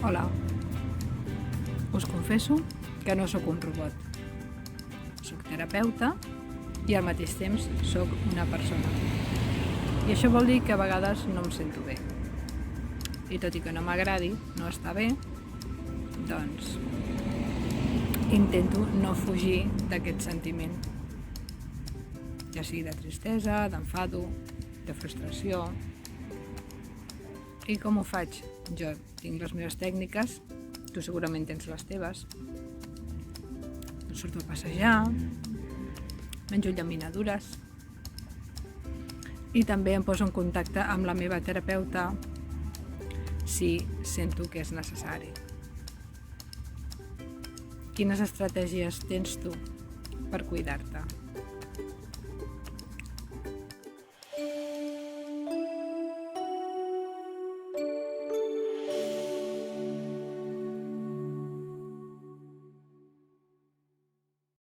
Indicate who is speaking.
Speaker 1: Hola, us confesso que no sóc un robot. Soc terapeuta i al mateix temps sóc una persona. I això vol dir que a vegades no em sento bé. I tot i que no m'agradi, no està bé, doncs intento no fugir d'aquest sentiment. Ja sigui de tristesa, d'enfado, de frustració. I com ho faig? Jo tinc les meves tècniques, tu segurament tens les teves. Surto a passejar, menjo llaminadures i també em poso en contacte amb la meva terapeuta si sento que és necessari. Quines estratègies tens tu per cuidar-te?